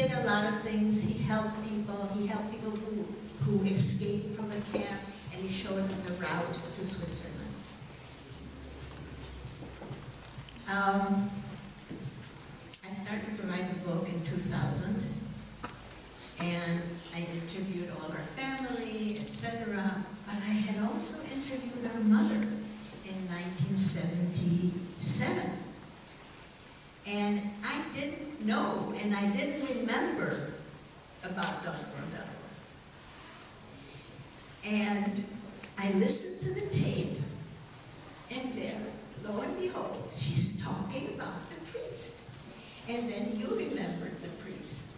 did a lot of things. He helped people. He helped people who escaped from the camp, and he showed them the route to Switzerland. I started to write a book in 2000, and I interviewed all our family, etc. But I had also interviewed our mother in 1977. And I didn't know, and I didn't remember about Donna Rondello. And I listened to the tape, and there, lo and behold, she's talking about the priest. And then you remembered the priest.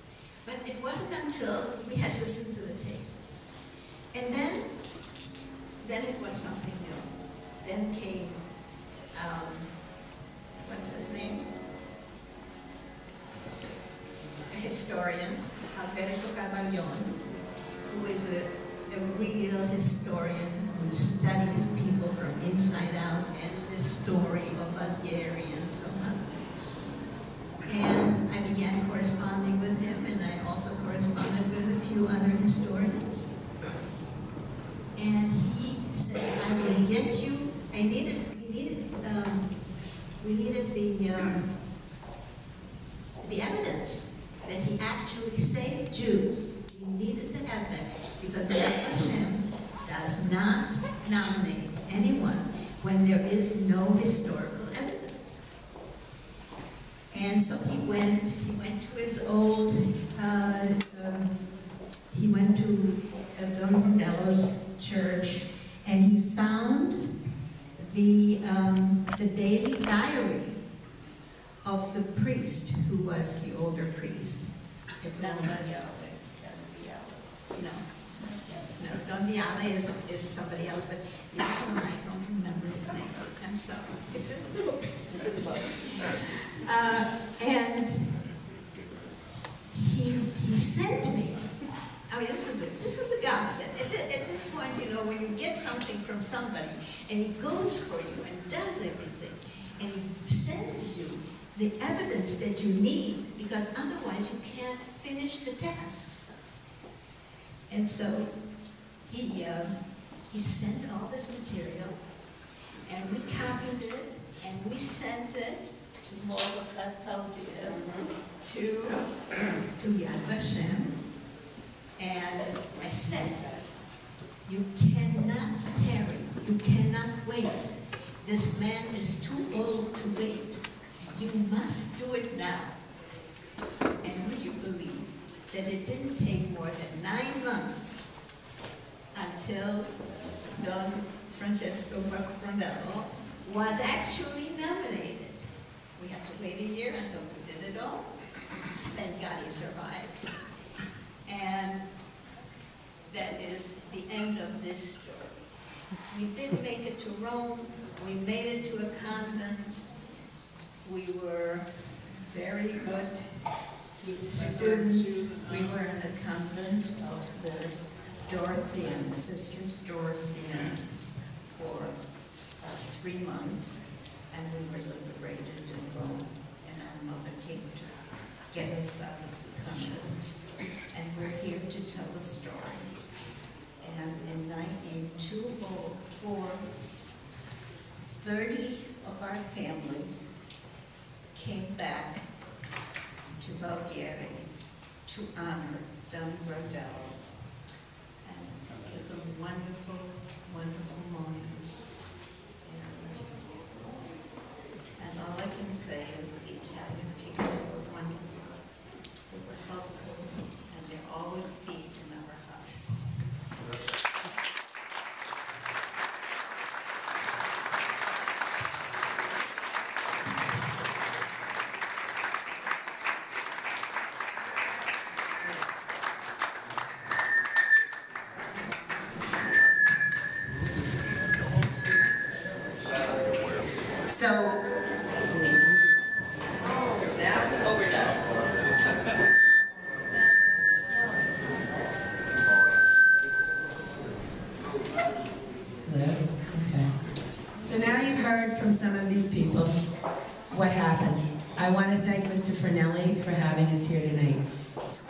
But it wasn't until we had listened to the tape. And then it was something new. Then came, what's his name? A historian, Alberto Caballon, who is a real historian who studies people from inside out and the story of Algeri and so on. And I began corresponding with him, and I also corresponded with a few other historians. And he said, I will get you, we needed the evidence that he actually saved Jews. We needed to have that, because Hashem does not nominate anyone when there is no historical evidence. And so he went to his old, he went to Don Rondello's church, and he found the daily diary of the priest who was the older priest. No, Don Viale is somebody else, but the other one, I don't remember his name. I'm sorry. It's in the book. And he said to me, I mean, this was a godsend. At this point, you know, when you get something from somebody, and he goes for you and does everything, and he sends you the evidence that you need, because otherwise you can't finish the task. And so he sent all this material, and we copied it, and we sent it to Mordechai Paldier, to Yad Vashem, and I said, you cannot tarry, you cannot wait. This man is too old to wait. You must do it now. And would you believe that it didn't take more than 9 months until Don Francesco Rondello was actually nominated. We had to wait a year until we did it all. Thank God he survived. And that is the end of this story. We did make it to Rome. We made it to a convent. We were very good students. We were in a convent of the Dorothean, Sisters Dorothean, for 3 months, and we were liberated in Rome, and our mother came to get us out of the convent, and we're here to tell the story. And in 1904, 30 of our family came back to Valdieri to honor Don Rondello. And it was a wonderful, wonderful moment. And all I can say is the Italian people were wonderful. They were helpful, and they'll always be in our hearts.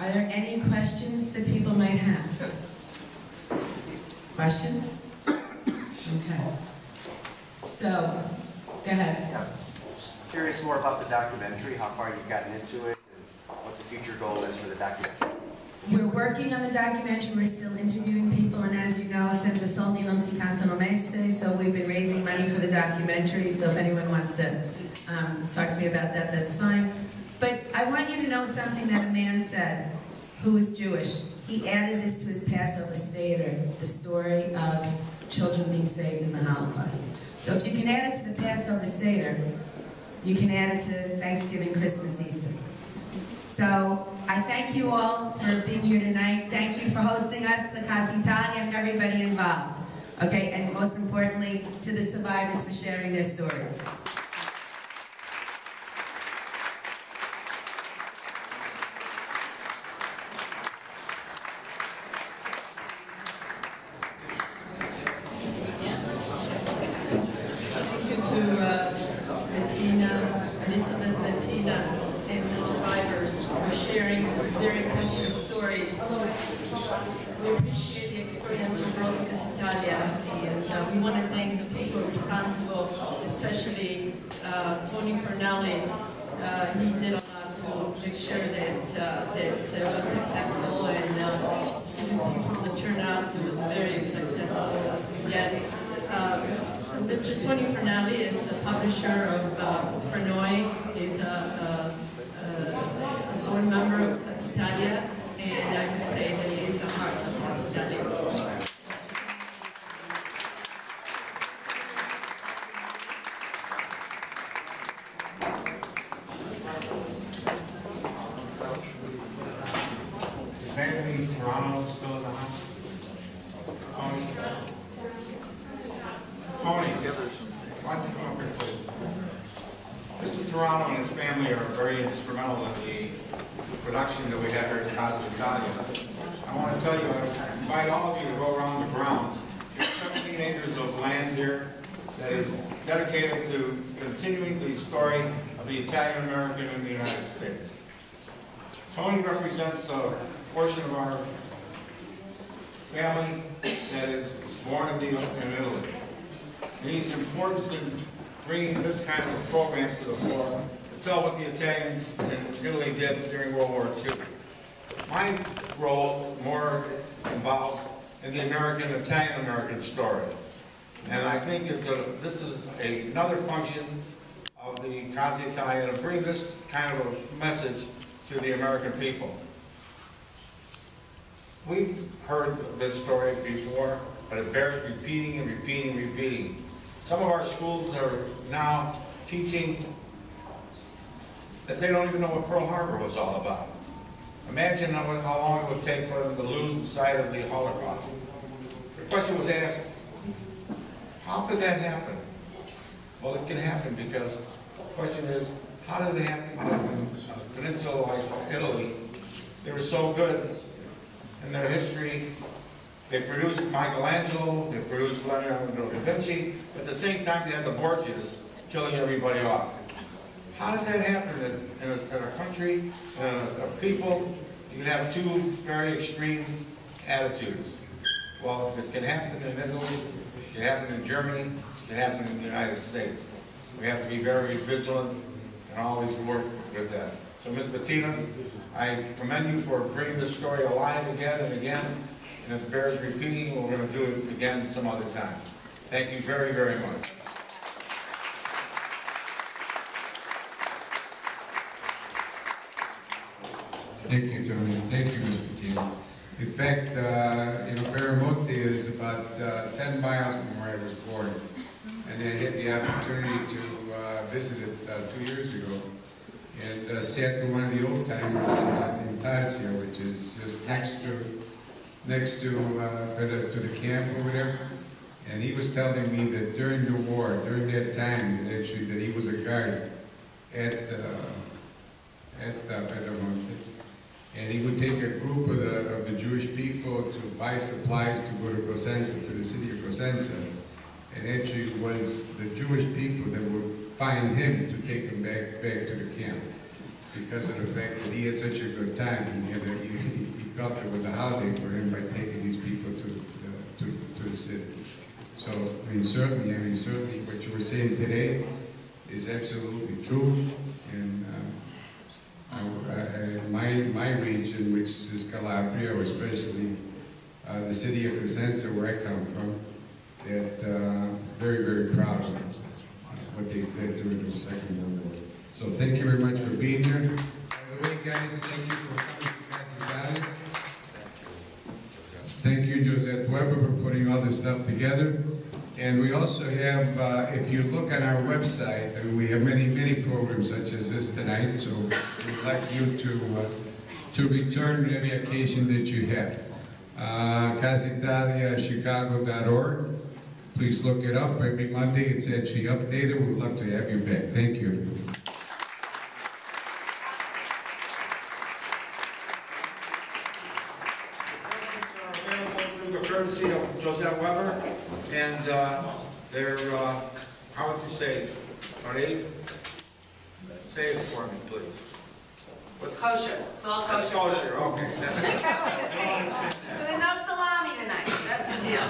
Are there any questions that people might have? Questions? Okay. So, go ahead. Yeah. Just curious more about the documentary, how far you've gotten into it, and what the future goal is for the documentary. We're working on the documentary. We're still interviewing people, and as you know, Senza soldi non si cantano messe, so we've been raising money for the documentary, so if anyone wants to talk to me about that, that's fine. But I want you to know something that a man said, who is Jewish. He added this to his Passover Seder, the story of children being saved in the Holocaust. So if you can add it to the Passover Seder, you can add it to Thanksgiving, Christmas, Easter. So I thank you all for being here tonight. Thank you for hosting us, the Casa Italia, and everybody involved. Okay, and most importantly, to the survivors for sharing their stories. We appreciate the experience of World Casa Italia, and we want to thank the people responsible, especially Tony Fernelli. He did a lot to make sure that it was successful, and as you can see from the turnout, it was very successful. Yet, Mr. Tony Fernelli is the publisher of Fernoi. He's a board member of Casa Italia, and I would say that he is the heart of Casa Italia. Is Anthony Toronto still in the house? Tony? Tony, why don't you come up here, please? Mr. Toronto and his family are very instrumental in the production that we have here at Casa Italia. I want to tell you, I invite all of you to go around the grounds. There's 17 acres of land here that is dedicated to continuing the story of the Italian American in the United States. Tony represents a portion of our family that is born in Italy. And he's important in bringing this kind of program to the fore to tell what the Italians in Italy did during World War II. My role more involved in the Italian-American story. And I think this is another function of the Casa Italia to bring this kind of a message to the American people. We've heard this story before, but it bears repeating and repeating and repeating. Some of our schools are now teaching that they don't even know what Pearl Harbor was all about. Imagine how long it would take for them to lose the sight of the Holocaust. The question was asked, how could that happen? Well, it can happen because the question is, how did it happen in a peninsula like Italy? They were so good in their history. They produced Michelangelo, they produced Leonardo da Vinci, but at the same time they had the Borgias killing everybody off. How does that happen in a country, in a people? You can have two very extreme attitudes. Well, if it can happen in Italy, it can happen in Germany, it can happen in the United States. We have to be very vigilant and always work with that. So, Ms. Bettina, I commend you for bringing this story alive again and again, and if it bears repeating, we're going to do it again some other time. Thank you very, very much. Thank you, Tony. Thank you, Mr. Bettina. In fact, Baramote is about 10 miles from where I was born, and I had the opportunity to visit it 2 years ago, and sat with one of the old timers in Tarsia, which is just next to the camp over there. And he was telling me that during the war, during that time, that he was a guard at Baramote. And he would take a group of the Jewish people to buy supplies to go to Cosenza, to the city of Cosenza. And actually it was the Jewish people that would find him to take him back to the camp. because of the fact that he had such a good time. He felt it was a holiday for him by taking these people to the city. So, certainly what you were saying today is absolutely true. And my region, which is Calabria, or especially the city of Cosenza, where I come from, that very, very proud of what they did during the Second World War. So thank you very much for being here. By the way, guys, thank you for coming to Casa Valley. Thank you, Josette Weber, for putting all this stuff together. And we also have, if you look on our website, we have many programs such as this tonight, so we'd like you to return every occasion that you have. CasaItaliaChicago.org. Please look it up every Monday. It's actually updated. We'd love to have you back. Thank you. Courtesy of Josette Weber, and they're, how would you say, are they? Say it for me, please. It's kosher. It's all kosher. It's kosher, okay. So there's no salami tonight. That's the deal.